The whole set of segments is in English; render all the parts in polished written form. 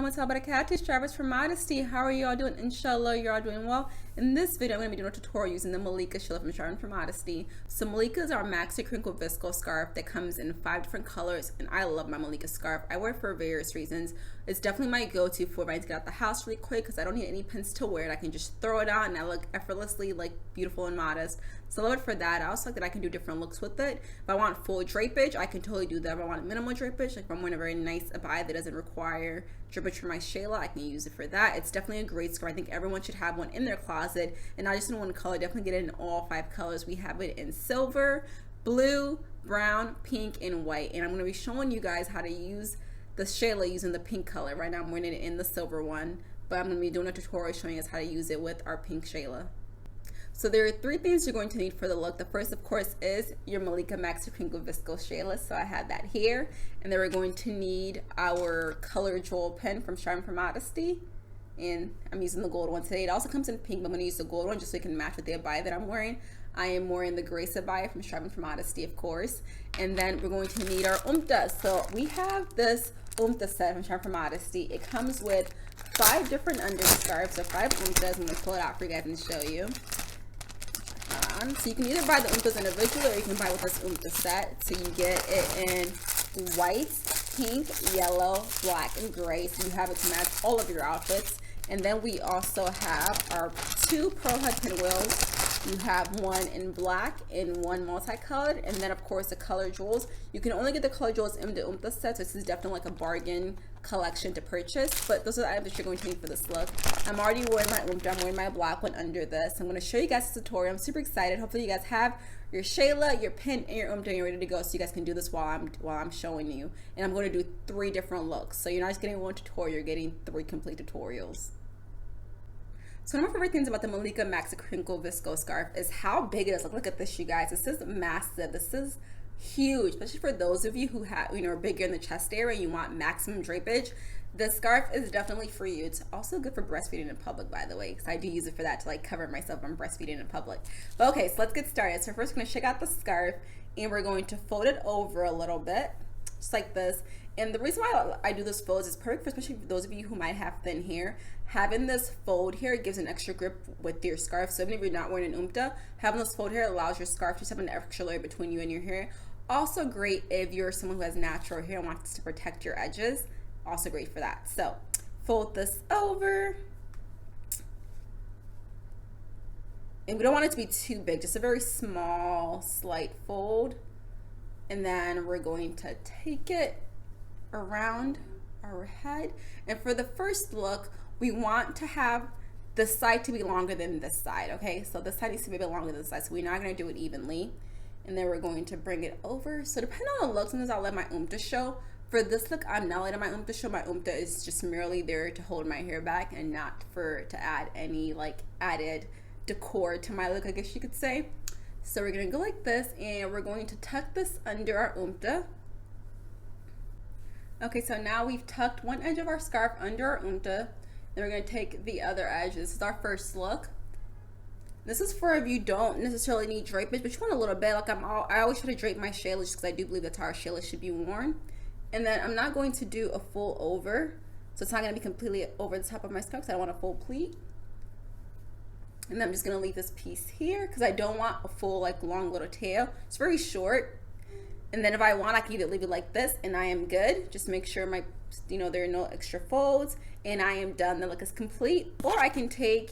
what's up, Malikah? Striving for Modesty. How are you all doing? Inshallah, you're all doing well. In this video, I'm going to be doing a tutorial using the Malikah shell from Striving for Modesty. So Malikah is our Maxi Crinkle Viscose scarf that comes in 5 different colors, and I love my Malikah scarf. I wear it for various reasons. It's definitely my go-to for when I need to get out the house really quick because I don't need any pins to wear it. I can just throw it on and I look effortlessly, like, beautiful and modest. So I love it for that. I also like that I can do different looks with it. If I want full drapage, I can totally do that. If I want minimal drapage, like if I'm wearing a very nice abaya that doesn't require drapage for my shayla, I can use it for that. It's definitely a great scarf. I think everyone should have one in their closet, and not just in one color. Definitely get it in all 5 colors. We have it in silver, blue, brown, pink, and white. And I'm going to be showing you guys how to use the shayla using the pink color. Right now I'm wearing it in the silver one, but I'm going to be doing a tutorial showing us how to use it with our pink shayla. So there are 3 things you're going to need for the look. The first, of course, is your Malikah Maxi Crinkle Viscose shayla. So I have that here. And then we're going to need our color jewel pen from Striving for Modesty. And I'm using the gold one today. It also comes in pink, but I'm going to use the gold one just so it can match with the abaya that I'm wearing. I am wearing the Grace abaya from Striving for Modesty, of course. And then we're going to need our umta. So we have this umta set from Striving for Modesty. It comes with 5 different underscarves, so 5 umtas. I'm going to pull it out for you guys and show you. So you can either buy the umtas individually or you can buy with this umta set. So you get it in white, pink, yellow, black, and gray. So you have it to match all of your outfits. And then we also have our 2 pearl head pinwheels. You have one in black and one multicolored, and then of course the color jewels. You can only get the color jewels in the umta set, so this is definitely like a bargain collection to purchase, but those are the items that you're going to need for this look. I'm already wearing my umta. I'm wearing my black one under this. I'm going to show you guys the tutorial. I'm super excited. Hopefully you guys have your shayla, your pin, and your umta, and you're ready to go, so you guys can do this while I'm showing you. And I'm going to do 3 different looks, so you're not just getting one tutorial, you're getting 3 complete tutorials. So one of my favorite things about the Malikah Maxi Crinkle Viscose scarf is how big it is. Look at this, you guys. This is massive. This is huge, especially for those of you who have, are bigger in the chest area and you want maximum drapage. This scarf is definitely for you. It's also good for breastfeeding in public, by the way, because I do use it for that to like cover myself when I'm breastfeeding in public. But okay, so let's get started. So first we're going to shake out the scarf and we're going to fold it over a little bit, just like this. And the reason why I do this fold is perfect for especially for those of you who might have thin hair. Having this fold here gives an extra grip with your scarf. So even if you're not wearing an umta, having this fold here allows your scarf to just have an extra layer between you and your hair. Also great if you're someone who has natural hair and wants to protect your edges. Also great for that. So fold this over. And we don't want it to be too big, just a very small, slight fold. And then we're going to take it around our head. And for the first look, we want to have the side to be longer than this side, okay? So this side needs to be a bit longer than this side, so we're not going to do it evenly. And then we're going to bring it over. So depending on the look, sometimes I'll let my umta show. For this look, I'm not letting my umta show. My umta is just merely there to hold my hair back and not to add any like added decor to my look, I guess you could say. So we're going to go like this, and we're going to tuck this under our umta. Okay, so now we've tucked one edge of our scarf under our umta. Then we're going to take the other edge. This is our first look. This is for if you don't necessarily need drapage, but you want a little bit. Like I always try to drape my shayla just because I do believe that's how our shayla should be worn. And then I'm not going to do a full over, so it's not going to be completely over the top of my scarf because I don't want a full pleat. And then I'm just going to leave this piece here because I don't want a full like long little tail. It's very short. And then if I want, I can either leave it like this and I am good. Just make sure my, there are no extra folds and I am done. The look is complete. Or I can take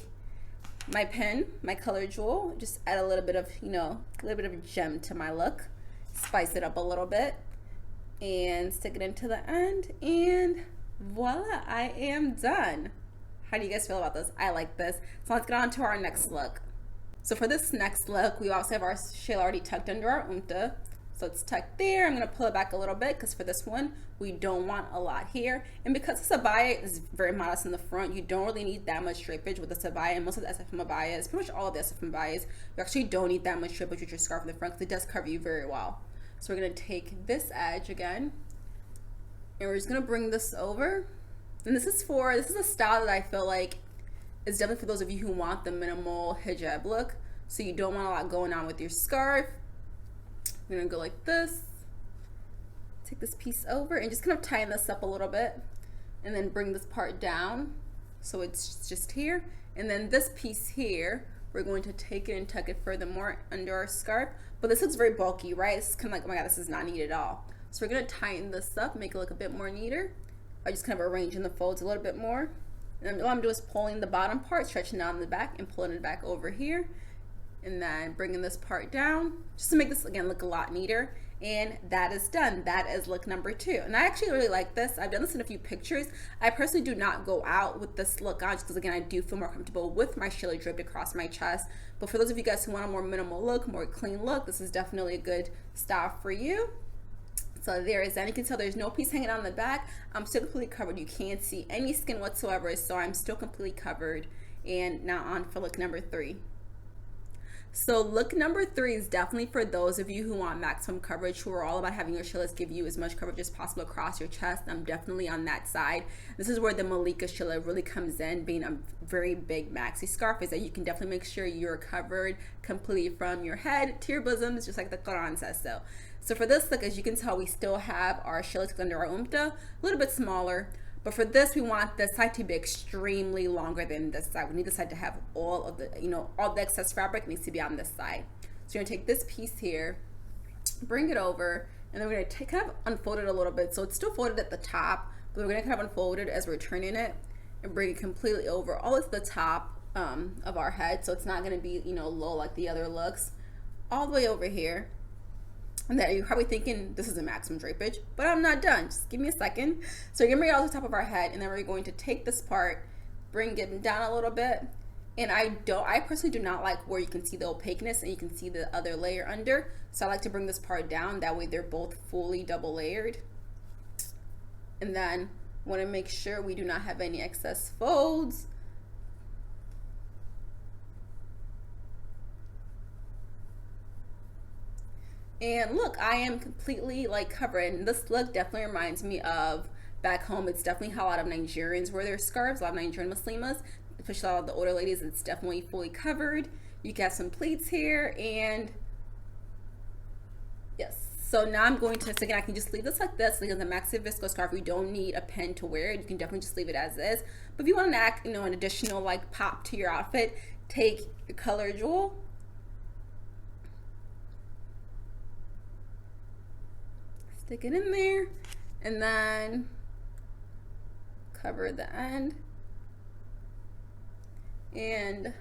my pen, my color jewel, just add a little bit of, a little bit of a gem to my look. Spice it up a little bit and stick it into the end. And voila, I am done. How do you guys feel about this? I like this. So let's get on to our next look. So for this next look, we also have our shayla already tucked under our umta. So it's tucked there. I'm going to pull it back a little bit because for this one, we don't want a lot here. And because this abaya is very modest in the front, you don't really need that much drapage with this abaya. And most of the SFM abayas, pretty much all of the SFM abayas, you actually don't need that much drapage with your scarf in the front because it does cover you very well. So we're going to take this edge again, and we're just going to bring this over. And this is a style that I feel like is definitely for those of you who want the minimal hijab look. So you don't want a lot going on with your scarf. We're gonna go like this, take this piece over and just kind of tighten this up a little bit. and then bring this part down so it's just here. And then this piece here, we're going to take it and tuck it furthermore under our scarf. But this looks very bulky, right? It's kind of like, oh my God, this is not neat at all. So we're going to tighten this up, make it look a bit more neater. I just kind of arranging the folds a little bit more. And all I'm doing is pulling the bottom part, stretching down the back, and pulling it back over here. And then bringing this part down, just to make this, again, look a lot neater. And that is done. That is look number 2. And I actually really like this. I've done this in a few pictures. I personally do not go out with this look on, just because, again, I do feel more comfortable with my Sheila draped across my chest. But for those of you guys who want a more minimal look, more clean look, this is definitely a good style for you. So there is that. You can tell there's no piece hanging on the back. I'm still completely covered. You can't see any skin whatsoever, so I'm still completely covered. And now on for look number 3. So look number 3 is definitely for those of you who want maximum coverage, who are all about having your Sheilas give you as much coverage as possible across your chest. I'm definitely on that side. This is where the Malikah Sheila really comes in, being a very big maxi scarf, is that you can definitely make sure you're covered completely from your head to your bosoms, just like the Quran says so. So for this look, as you can tell, we still have our Sheilas under our umta, a little bit smaller. But for this, we want this side to be extremely longer than this side. We need this side to have all of the, all the excess fabric needs to be on this side. So you're gonna take this piece here, bring it over, and then we're gonna kind of unfold it a little bit. So it's still folded at the top, but we're gonna kind of unfold it as we're turning it and bring it completely over all at the top of our head. So it's not gonna be, low like the other looks, all the way over here. And then you're probably thinking this is a maximum drapage, but I'm not done. Just give me a second. So you're gonna bring it all to the top of our head, and then we're going to take this part, bring it down a little bit. And I personally do not like where you can see the opaqueness and you can see the other layer under. So I like to bring this part down. That way they're both fully double layered. And then want to make sure we do not have any excess folds. And look, I am completely covered. And this look definitely reminds me of back home. It's definitely how a lot of Nigerians wear their scarves, a lot of Nigerian Muslimas, especially a lot of the older ladies. It's definitely fully covered. You can have some pleats here, and yes. So now I'm going to, again, I can just leave this like this because the Maxi Viscose scarf, you don't need a pen to wear it. You can definitely just leave it as is. But if you want to add, an additional pop to your outfit, take your color jewel, stick it in there, and then cover the end, and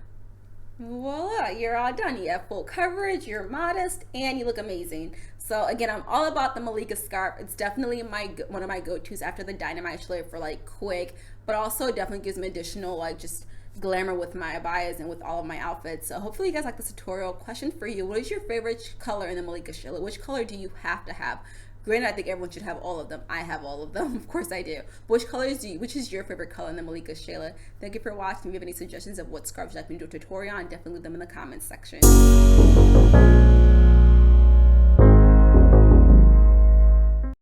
voila, you're all done. You have full coverage, you're modest, and you look amazing. So again, I'm all about the Malikah scarf. It's definitely one of my go-tos after the Dynamite Sheila for quick, but also definitely gives me additional just glamour with my abayas and with all of my outfits. So hopefully you guys like this tutorial. Question for you: what is your favorite color in the Malikah Sheila? Which color do you have to have? Granted, I think everyone should have all of them. I have all of them. Of course I do. Which is your favorite color in the Malikah Sheila? Thank you for watching. If you have any suggestions of what scarves you'd like me to do a tutorial on, definitely leave them in the comments section.